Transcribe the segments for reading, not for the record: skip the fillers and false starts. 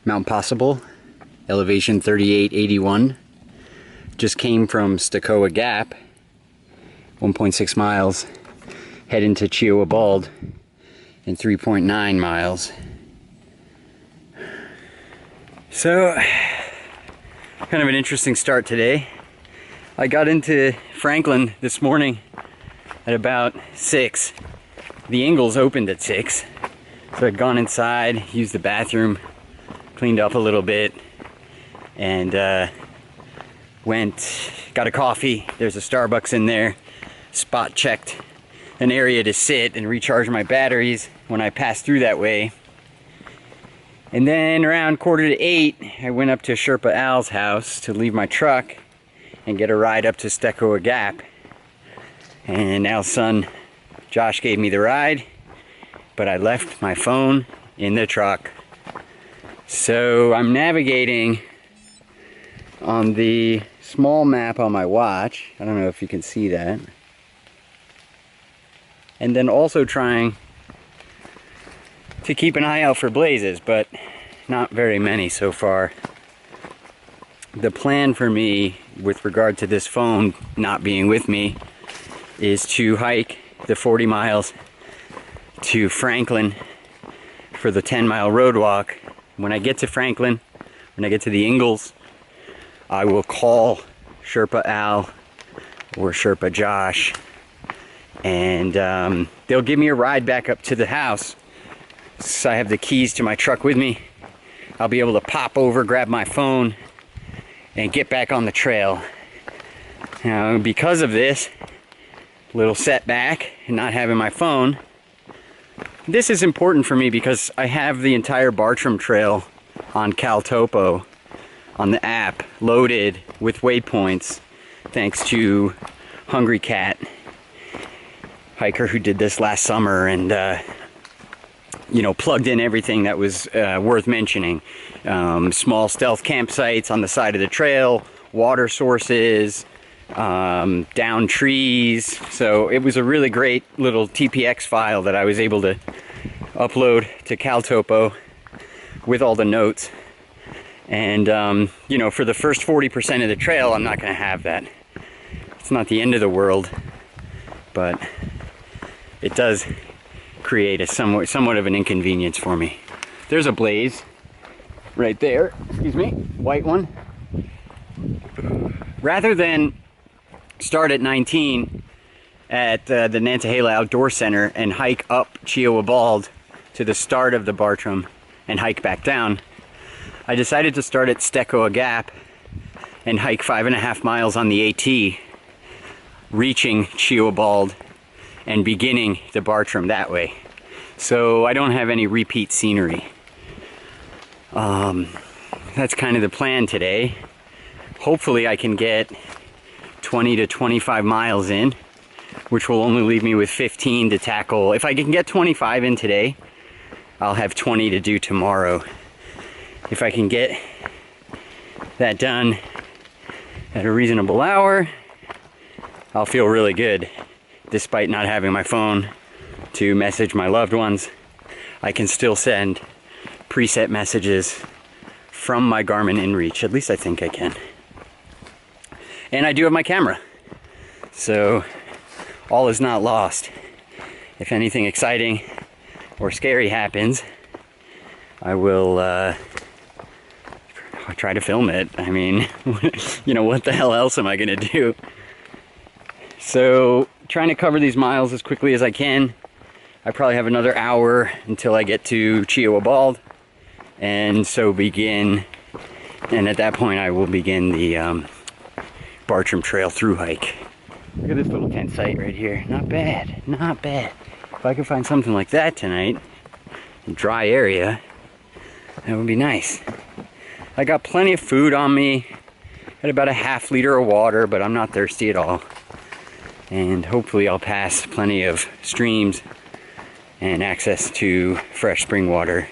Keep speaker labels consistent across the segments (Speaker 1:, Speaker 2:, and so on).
Speaker 1: Mount Possible, elevation 3881. Just came from Stecoah Gap, 1.6 miles, heading to Stecoah Bald in 3.9 miles. So, kind of an interesting start today. I got into Franklin this morning at about 6. The Ingalls opened at 6. So I'd gone inside, used the bathroom, cleaned up a little bit, and got a coffee. There's a Starbucks in there. Spot checked an area to sit and recharge my batteries when I passed through that way. And then around 7:45, I went up to Sherpa Al's house to leave my truck and get a ride up to Stecoah Gap. And Al's son, Josh, gave me the ride, but I left my phone in the truck. So I'm navigating on the small map on my watch. I don't know if you can see that. And then also trying to keep an eye out for blazes, but not very many so far. The plan for me with regard to this phone not being with me is to hike the 40 miles to Franklin for the 10-mile road walk. When I get to Franklin, when I get to the Ingalls, I will call Sherpa Al or Sherpa Josh, and they'll give me a ride back up to the house. So I have the keys to my truck with me. I'll be able to pop over, grab my phone, and get back on the trail. Now, because of this little setback and not having my phone, this is important for me because I have the entire Bartram trail on CalTopo on the app loaded with waypoints, thanks to Hungry Cat, hiker who did this last summer and plugged in everything that was worth mentioning. Small stealth campsites on the side of the trail, water sources, down trees. So it was a really great little TPX file that I was able to upload to CalTopo with all the notes. And for the first 40% of the trail, I'm not going to have that. It's not the end of the world, but it does create a somewhat of an inconvenience for me. There's a blaze right there, excuse me, white one. Rather than start at 19 at the Nantahala Outdoor Center and hike up Stecoah Bald to the start of the Bartram and hike back down, I decided to start at Stecoah Gap and hike 5.5 miles on the AT, reaching Stecoah Bald and beginning the Bartram that way. So I don't have any repeat scenery. That's kind of the plan today. Hopefully I can get 20 to 25 miles in, which will only leave me with 15 to tackle. If I can get 25 in today, I'll have 20 to do tomorrow. If I can get that done at a reasonable hour, I'll feel really good. Despite not having my phone to message my loved ones, I can still send preset messages from my Garmin inReach. At least I think I can. And I do have my camera, so all is not lost. If anything exciting or scary happens, I will try to film it. I mean, what the hell else am I gonna do? So, trying to cover these miles as quickly as I can. I probably have another hour until I get to Stecoah Bald, and so begin, and at that point I will begin the Bartram Trail through hike. Look at this little tent site right here. Not bad, not bad. If I could find something like that tonight, a dry area, that would be nice. I got plenty of food on me. Had about a ½ liter of water, but I'm not thirsty at all. And hopefully I'll pass plenty of streams and access to fresh spring water.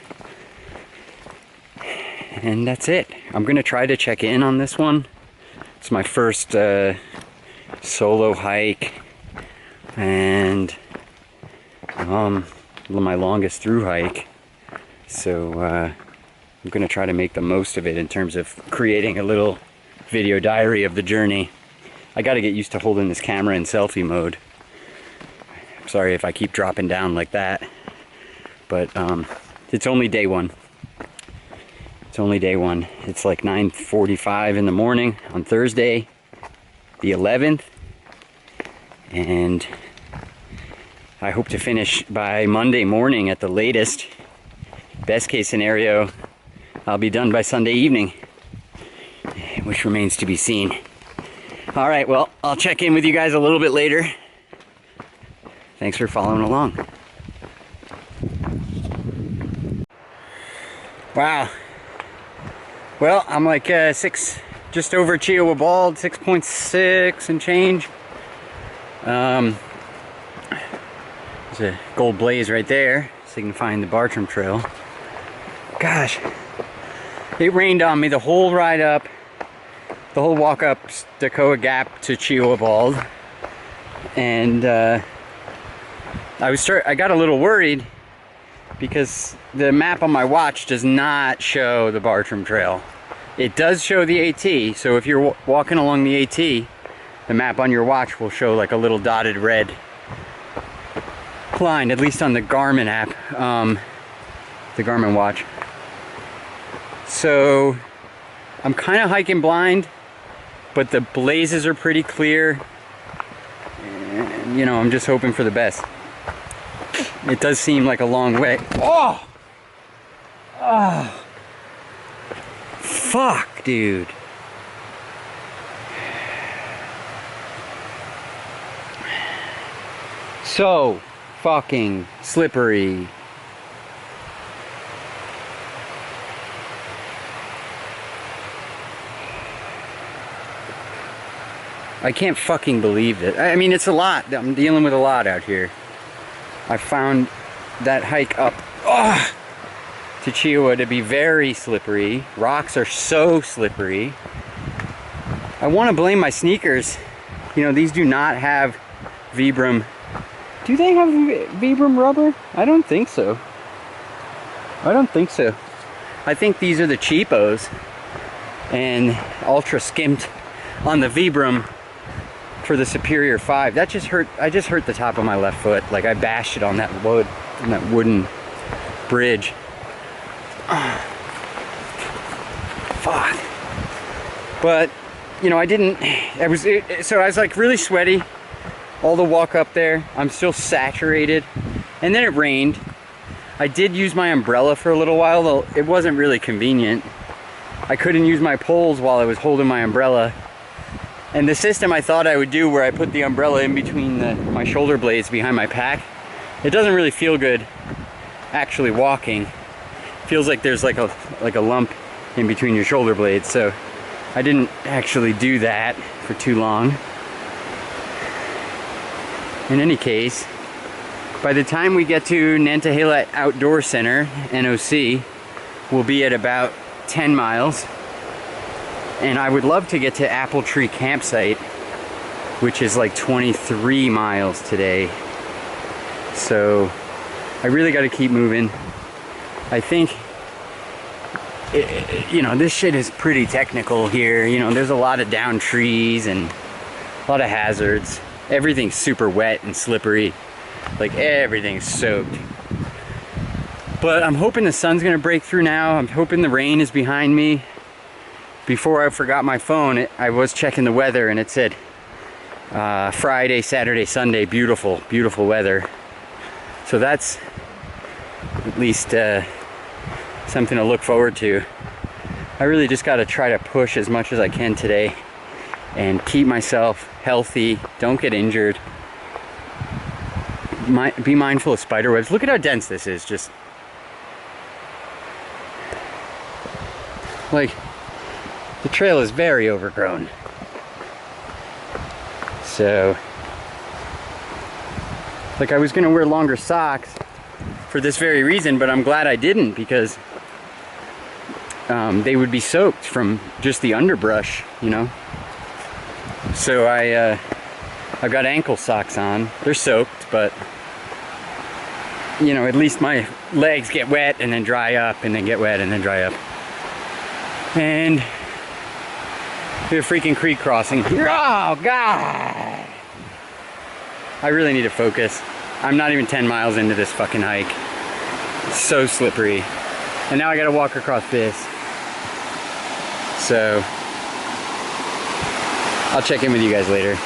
Speaker 1: And that's it. I'm gonna try to check in on this one. It's my first solo hike and my longest through hike. So I'm gonna try to make the most of it in terms of creating a little video diary of the journey. I gotta get used to holding this camera in selfie mode. I'm sorry if I keep dropping down like that, but it's only day one. It's only day one. It's like 9:45 in the morning on Thursday, the 11th, and I hope to finish by Monday morning at the latest. Best case scenario, I'll be done by Sunday evening, which remains to be seen. All right, well, I'll check in with you guys a little bit later. Thanks for following along. Wow. Well, I'm like just over Stecoah Bald, 6.6 and change. There's a gold blaze right there, signifying the Bartram trail. Gosh, it rained on me the whole ride up, the whole walk up Stecoah Gap to Stecoah Bald, and I got a little worried because the map on my watch does not show the Bartram trail. It does show the AT, so if you're walking along the AT, the map on your watch will show like a little dotted red line, at least on the Garmin app, the Garmin watch. So I'm kind of hiking blind, but the blazes are pretty clear, and, you know, I'm just hoping for the best. It does seem like a long way. Oh! Oh! Fuck, dude. So fucking slippery. I can't fucking believe it. I mean, it's a lot. I'm dealing with a lot out here. I found that hike up to Stecoah to be very slippery. Rocks are so slippery. I want to blame my sneakers. You know, these do not have Vibram. Do they have Vibram rubber? I don't think so. I don't think so. I think these are the cheapos and ultra skimped on the Vibram for the Superior 5. That just hurt. I just hurt the top of my left foot. Like I bashed it on that wooden bridge. Fuck. But you know, I didn't. So I was like really sweaty all the walk up there. I'm still saturated, and then it rained. I did use my umbrella for a little while, though it wasn't really convenient. I couldn't use my poles while I was holding my umbrella. And the system I thought I would do, where I put the umbrella in between my shoulder blades behind my pack, it doesn't really feel good actually walking. Feels like there's like a lump in between your shoulder blades, so I didn't actually do that for too long. In any case, by the time we get to Nantahala Outdoor Center, NOC, we'll be at about 10 miles. And I would love to get to Apple Tree Campsite, which is like 23 miles today. So I really got to keep moving. I think, you know, this shit is pretty technical here. You know, there's a lot of down trees and a lot of hazards. Everything's super wet and slippery. Like everything's soaked. But I'm hoping the sun's gonna break through now. I'm hoping the rain is behind me. Before I forgot my phone, I was checking the weather and it said Friday, Saturday, Sunday, beautiful, beautiful weather. So that's at least something to look forward to. I really just got to try to push as much as I can today and keep myself healthy, don't get injured. Be mindful of spider webs. Look at how dense this is. Just like the trail is very overgrown. So like I was gonna wear longer socks for this very reason, but I'm glad I didn't, because they would be soaked from just the underbrush, you know. So I've got ankle socks on. They're soaked, but you know, at least my legs get wet and then dry up and then get wet and then dry up. And we have a freaking creek crossing here. Oh, God. I really need to focus. I'm not even 10 miles into this fucking hike. It's so slippery. And now I gotta walk across this. So, I'll check in with you guys later.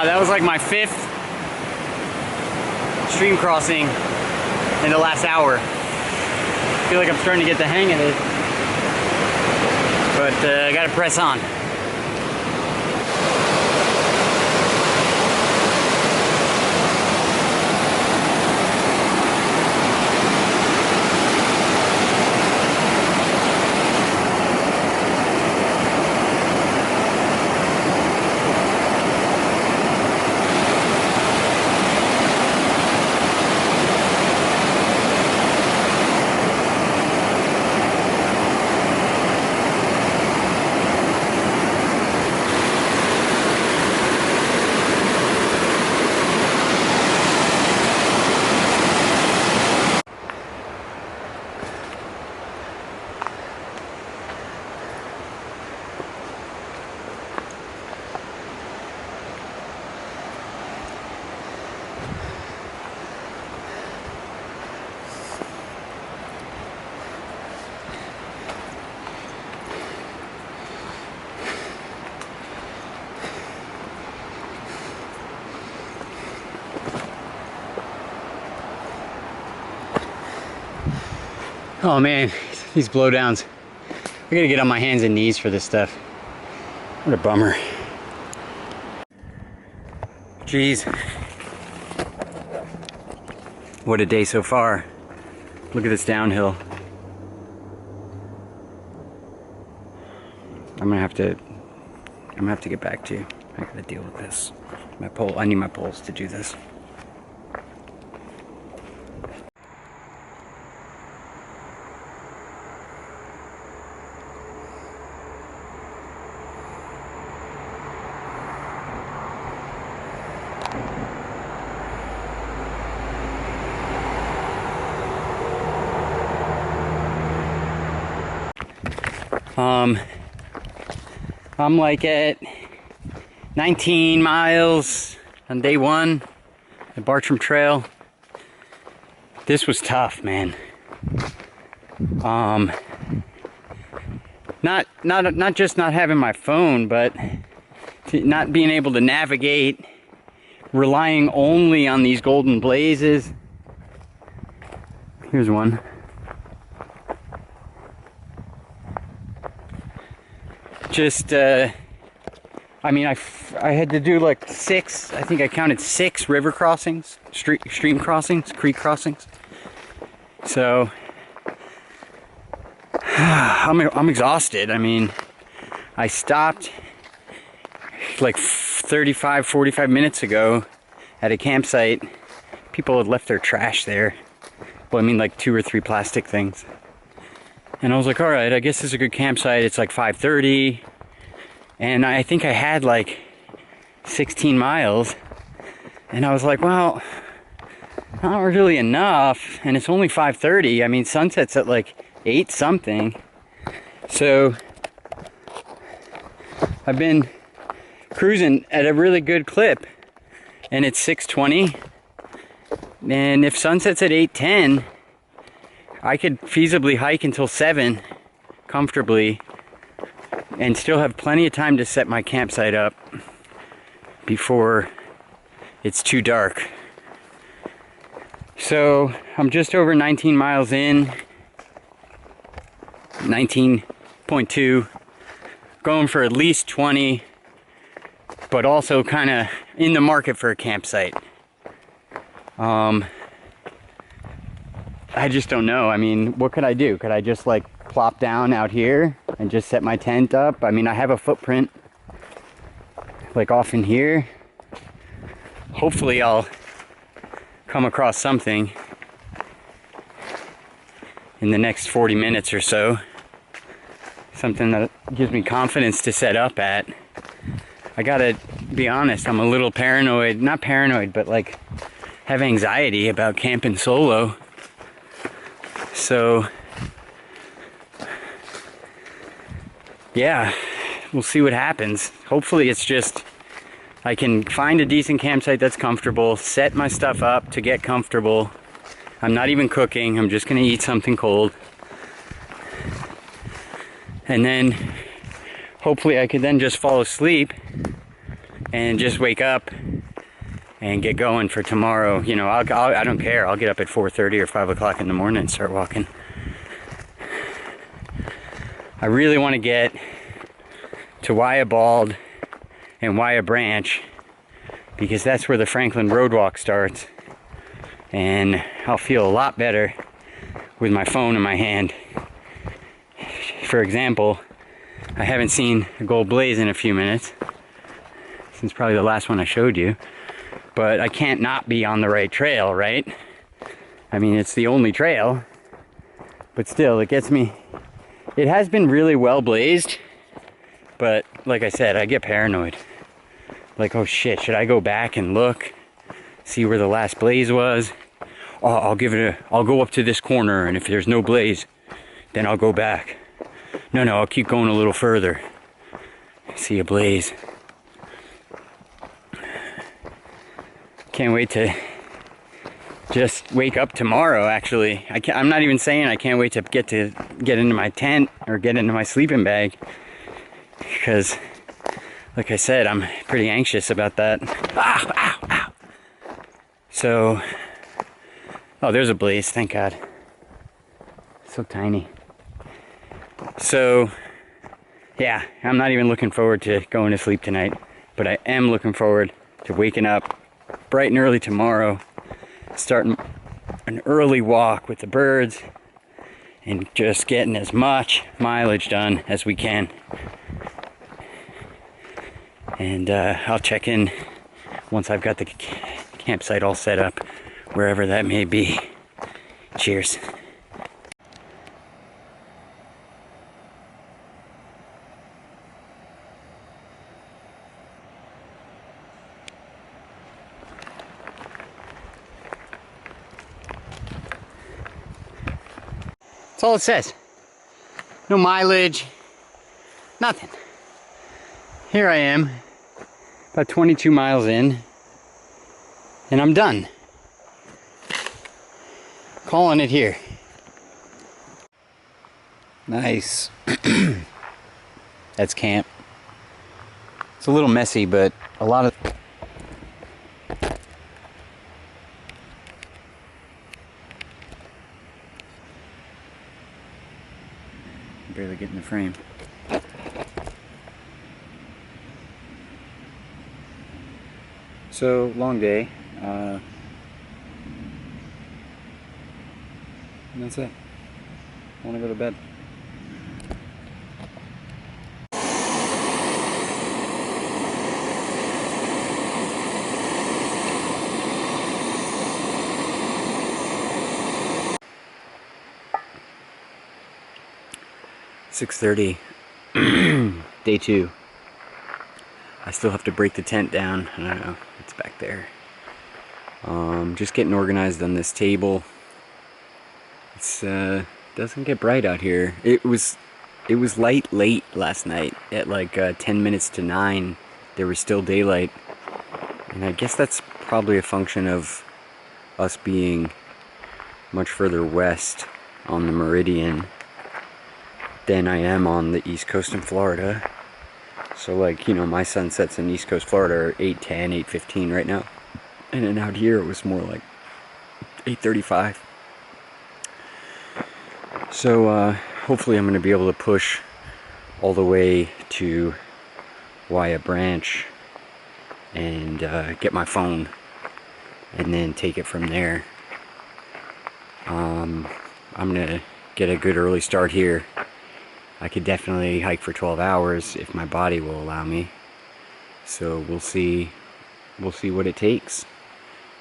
Speaker 1: That was like my 5th stream crossing in the last hour. I feel like I'm starting to get the hang of it, but I gotta press on. Oh man, these blowdowns. I gotta get on my hands and knees for this stuff. What a bummer. Jeez. What a day so far. Look at this downhill. I'm gonna have to get back to you. I gotta deal with this. My pole, I need my poles to do this. I'm like at 19 miles on day 1, the Bartram Trail. This was tough, man. Not just not having my phone, but not being able to navigate, relying only on these golden blazes. Here's one. Just, I mean, I had to do like 6, I think I counted 6 river crossings, stream crossings, creek crossings. So, I'm exhausted. I mean, I stopped like 35, 45 minutes ago at a campsite. People had left their trash there. Well, I mean like 2 or 3 plastic things. And I was like, all right, I guess this is a good campsite. It's like 5:30. And I think I had like 16 miles. And I was like, well, not really enough. And it's only 5:30. I mean, sunset's at like 8 something. So I've been cruising at a really good clip. And it's 6:20. And if sunset's at 8:10, I could feasibly hike until 7 comfortably and still have plenty of time to set my campsite up before it's too dark. So I'm just over 19 miles in, 19.2, going for at least 20, but also kind of in the market for a campsite. I just don't know. I mean, what could I do? Could I just like plop down out here and just set my tent up? I mean, I have a footprint like off in here. Hopefully I'll come across something in the next 40 minutes or so. Something that gives me confidence to set up at. I gotta be honest, I'm a little paranoid. Not paranoid, but like have anxiety about camping solo. So yeah, we'll see what happens. Hopefully it's just I can find a decent campsite that's comfortable, set my stuff up to get comfortable. I'm not even cooking, I'm just gonna eat something cold. And then hopefully I could then just fall asleep and just wake up and get going for tomorrow. You know, I don't care, I'll get up at 4:30 or 5 o'clock in the morning and start walking. I really want to get to Wallace Bald and Wallace Branch because that's where the Franklin Road Walk starts, and I'll feel a lot better with my phone in my hand. For example, I haven't seen a gold blaze in a few minutes since probably the last one I showed you, but I can't not be on the right trail, right? I mean, it's the only trail, but still it gets me. It has been really well blazed, but like I said, I get paranoid. Like, oh shit, should I go back and look, see where the last blaze was? Oh, I'll go up to this corner, and if there's no blaze, then I'll go back. No, I'll keep going a little further. See a blaze. Can't wait to just wake up tomorrow, actually. I'm not even saying I can't wait to get into my tent or get into my sleeping bag, because like I said, I'm pretty anxious about that. Ow, ow, ow. So, oh, there's a blaze, thank God. So tiny. So, yeah, I'm not even looking forward to going to sleep tonight, but I am looking forward to waking up bright and early tomorrow, starting an early walk with the birds, and just getting as much mileage done as we can. And I'll check in once I've got the campsite all set up, wherever that may be. Cheers. That's all it says. No mileage, nothing. Here I am, about 22 miles in, and I'm done. Calling it here. Nice. That's camp. It's a little messy, but a lot of... Barely getting the frame. So, long day. And that's it. I want to go to bed. (6:30) Day 2. I still have to break the tent down. I don't know, it's back there. Just getting organized on this table. It's doesn't get bright out here. It was light late last night at like 10 minutes to 9. There was still daylight, and I guess that's probably a function of us being much further west on the meridian than I am on the East Coast in Florida. So like, you know, my sunsets in East Coast Florida are 8:10, 8:15 right now. And then out here it was more like 8:35. So hopefully I'm going to be able to push all the way to Wallace Branch and get my phone and then take it from there. I'm going to get a good early start here. I could definitely hike for 12 hours if my body will allow me. So we'll see what it takes.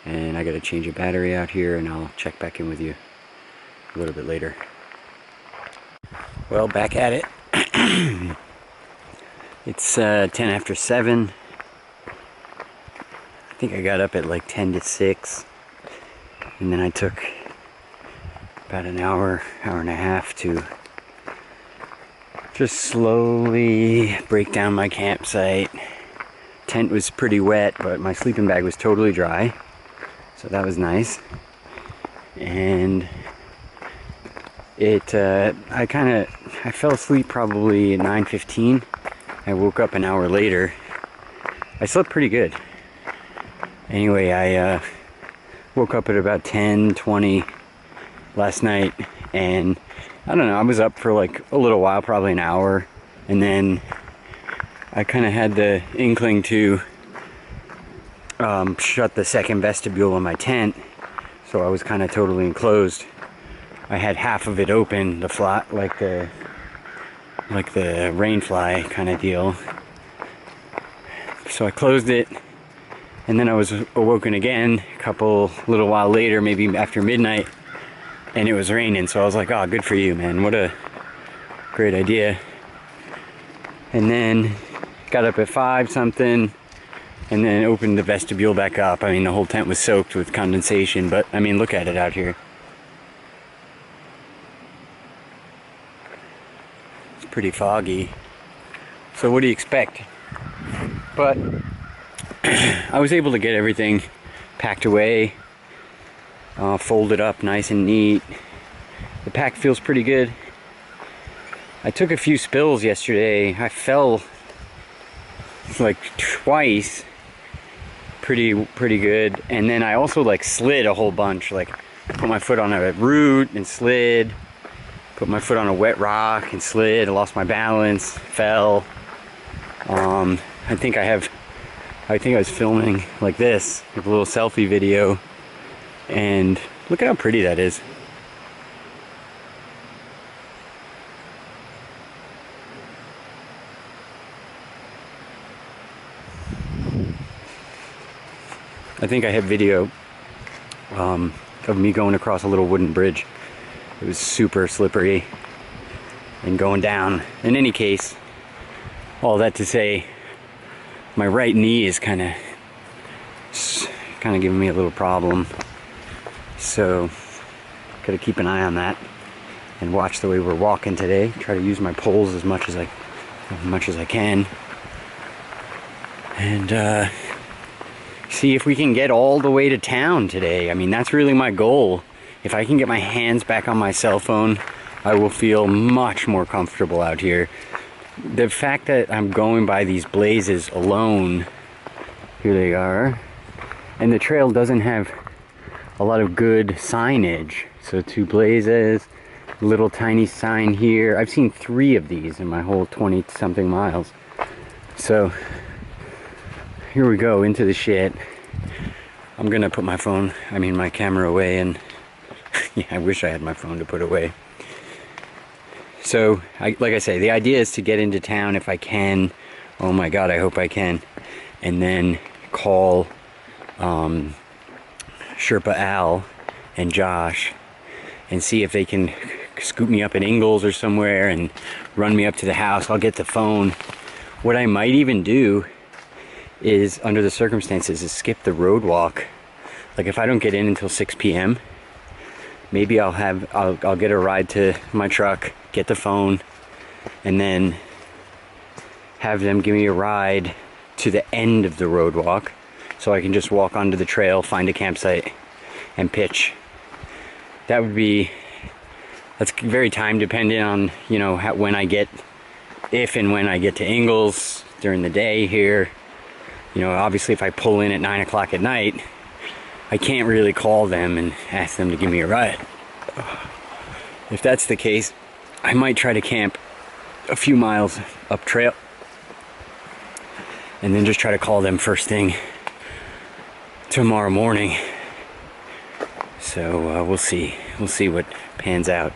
Speaker 1: And I got to change a battery out here, and I'll check back in with you a little bit later. Well, back at it. It's 10 after 7. I think I got up at like 10 to 6. And then I took about an hour and a half to just slowly break down my campsite. Tent was pretty wet, but my sleeping bag was totally dry, so that was nice. And I fell asleep probably at 9:15. I woke up an hour later. I slept pretty good. Anyway, I woke up at about 10:20 last night, and I don't know, I was up for like a little while, probably an hour, and then I kind of had the inkling to shut the second vestibule of my tent, so I was kind of totally enclosed. I had half of it open, the flat, like the rainfly kind of deal. So I closed it, and then I was awoken again a little while later, maybe after midnight, and it was raining. So I was like, oh, good for you, man, what a great idea. And then got up at 5 something, and then opened the vestibule back up. I mean, the whole tent was soaked with condensation, but I mean, look at it out here. It's pretty foggy. So what do you expect? But I was able to get everything packed away, folded up nice and neat. The pack feels pretty good. I took a few spills yesterday. I fell like twice, pretty good, and then I also like slid a whole bunch. Like, put my foot on a root and slid, put my foot on a wet rock and slid. I lost my balance, fell. I think I was filming like this, like a little selfie video, and look at how pretty that is. I think I have video of me going across a little wooden bridge. It was super slippery and going down. In any case, all that to say, my right knee is kind of giving me a little problem. So, gotta keep an eye on that and watch the way we're walking today. Try to use my poles as much as I can, and see if we can get all the way to town today. I mean, that's really my goal. If I can get my hands back on my cell phone, I will feel much more comfortable out here. The fact that I'm going by these blazes alone, here they are, and the trail doesn't have a lot of good signage. So 2 blazes, little tiny sign here. I've seen 3 of these in my whole 20 something miles. So here we go into the shit. I'm gonna put my camera away, and yeah, I wish I had my phone to put away. So, like I say, the idea is to get into town if I can. Oh my God, I hope I can. And then call Sherpa Al and Josh and see if they can scoop me up at Ingalls or somewhere and run me up to the house. I'll get the phone. What I might even do is, under the circumstances, is skip the road walk. Like if I don't get in until 6 p.m., maybe I'll get a ride to my truck, get the phone, and then have them give me a ride to the end of the road walk, so I can just walk onto the trail, find a campsite, and pitch. That's very time dependent on, you know, if and when I get to Ingalls during the day here. You know, obviously if I pull in at 9 o'clock at night, I can't really call them and ask them to give me a ride. If that's the case, I might try to camp a few miles up trail and then just try to call them first thing tomorrow morning. So we'll see what pans out.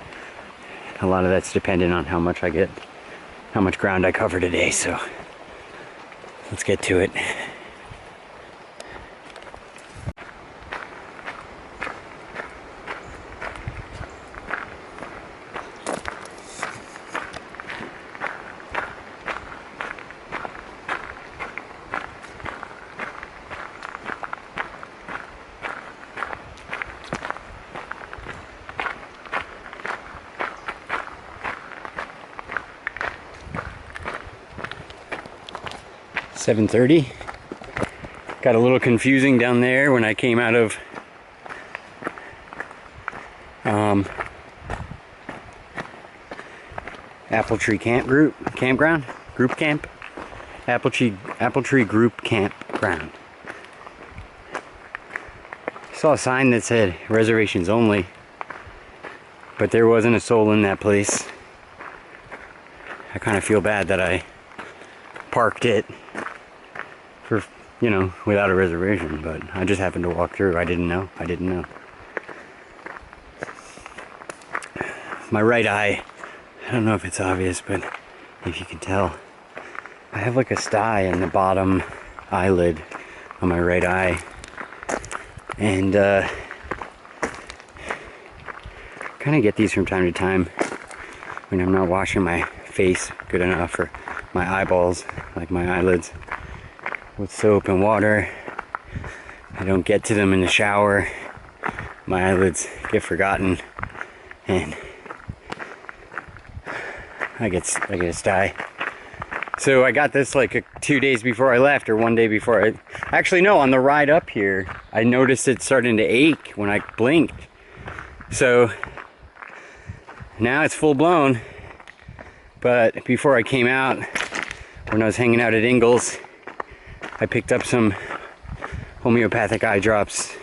Speaker 1: A lot of that's dependent on how much ground I cover today, so let's get to it. .30. Got a little confusing down there when I came out of Apple Tree Campground, Group Camp, Apple Tree Group Campground. Saw a sign that said reservations only, but there wasn't a soul in that place. I kind of feel bad that I parked it for, you know, without a reservation, but I just happened to walk through. I didn't know. My right eye, I don't know if it's obvious, but if you can tell, I have like a sty in the bottom eyelid on my right eye, and kind of get these from time to time when I'm not washing my face good enough, or my eyeballs, like my eyelids, with soap and water. I don't get to them in the shower. My eyelids get forgotten, and I get a sty. So I got this like 2 days before I left, or 1 day before I... Actually, no, on the ride up here, I noticed it starting to ache when I blinked. So now it's full blown. But before I came out, when I was hanging out at Ingalls, I picked up some homeopathic eye drops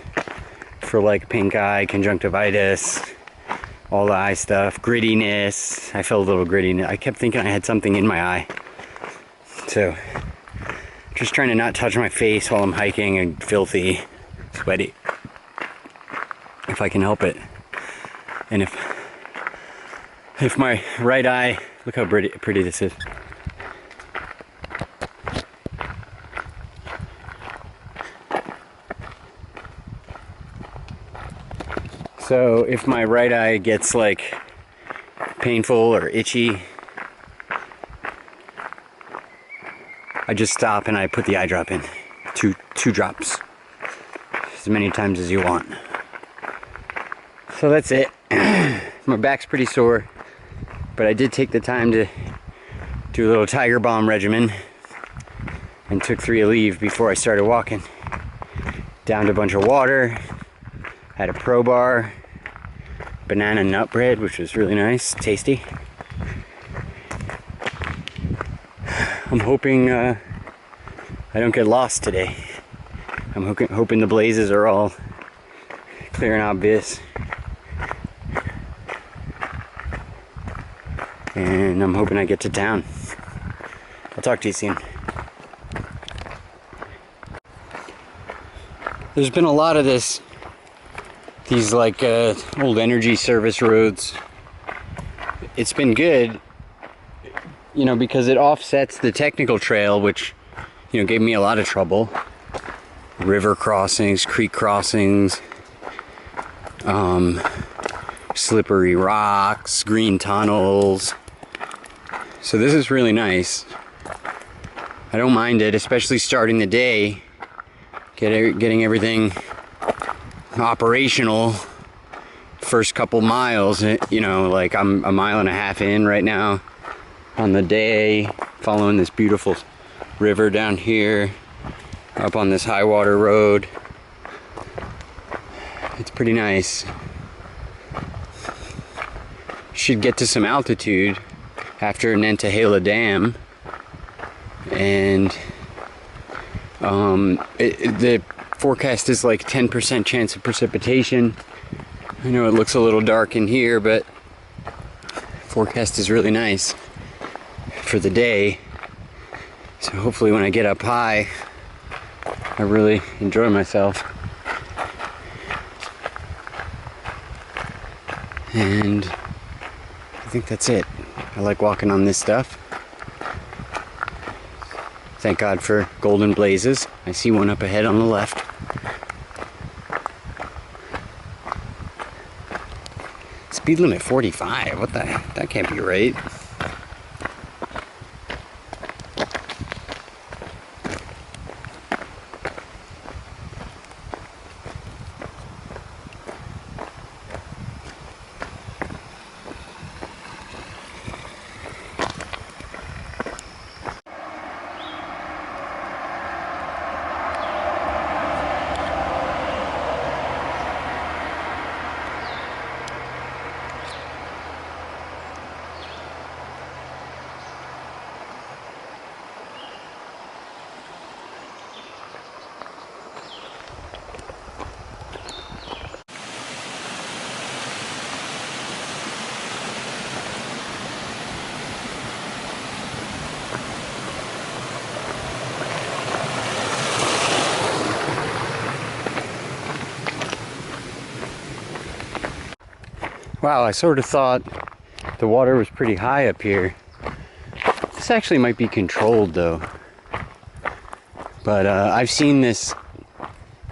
Speaker 1: for like pink eye, conjunctivitis, all the eye stuff, grittiness. I felt a little gritty. I kept thinking I had something in my eye. So, just trying to not touch my face while I'm hiking and filthy, sweaty, if I can help it. And if my right eye, look how pretty this is. So if my right eye gets like painful or itchy, I just stop and I put the eye drop in. Two drops. As many times as you want. So that's it. My back's pretty sore, but I did take the time to do a little Tiger Balm regimen and took 3 Aleve before I started walking. Downed a bunch of water, had a Pro Bar, banana nut bread, which was really nice, tasty. I'm hoping I don't get lost today. I'm hoping the blazes are all clear and obvious. And I'm hoping I get to town. I'll talk to you soon. There's been a lot of these like old energy service roads. It's been good, you know, because it offsets the technical trail, which, you know, gave me a lot of trouble. River crossings, creek crossings, slippery rocks, green tunnels. So this is really nice. I don't mind it, especially starting the day, getting everything operational. First couple miles, you know, like I'm a mile and a half in right now on the day, following this beautiful river down here, up on this high water road. It's pretty nice. Should get to some altitude after Nantahala Dam, and the forecast is like 10% chance of precipitation. I know it looks a little dark in here, but forecast is really nice for the day. So hopefully when I get up high, I really enjoy myself. And I think that's it. I like walking on this stuff. Thank God for golden blazes. I see one up ahead on the left. Speed limit 45. What the heck? That can't be right. Wow, I sort of thought the water was pretty high up here. This actually might be controlled though. But I've seen this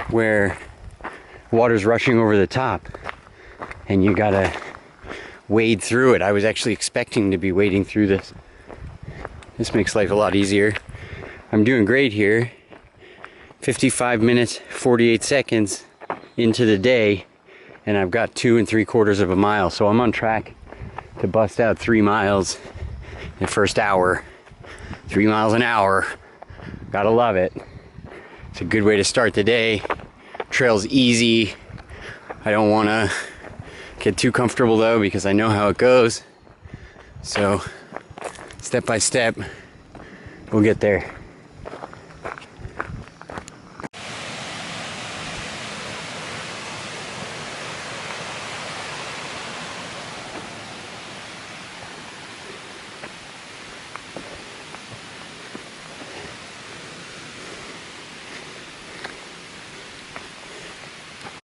Speaker 1: where water's rushing over the top and you gotta wade through it. I was actually expecting to be wading through this. This makes life a lot easier. I'm doing great here. 55 minutes, 48 seconds into the day, and I've got 2 3/4 of a mile, so I'm on track to bust out 3 miles in the first hour. 3 miles an hour. Gotta love it. It's a good way to start the day. Trail's easy. I don't want to get too comfortable though, because I know how it goes. So step by step, we'll get there.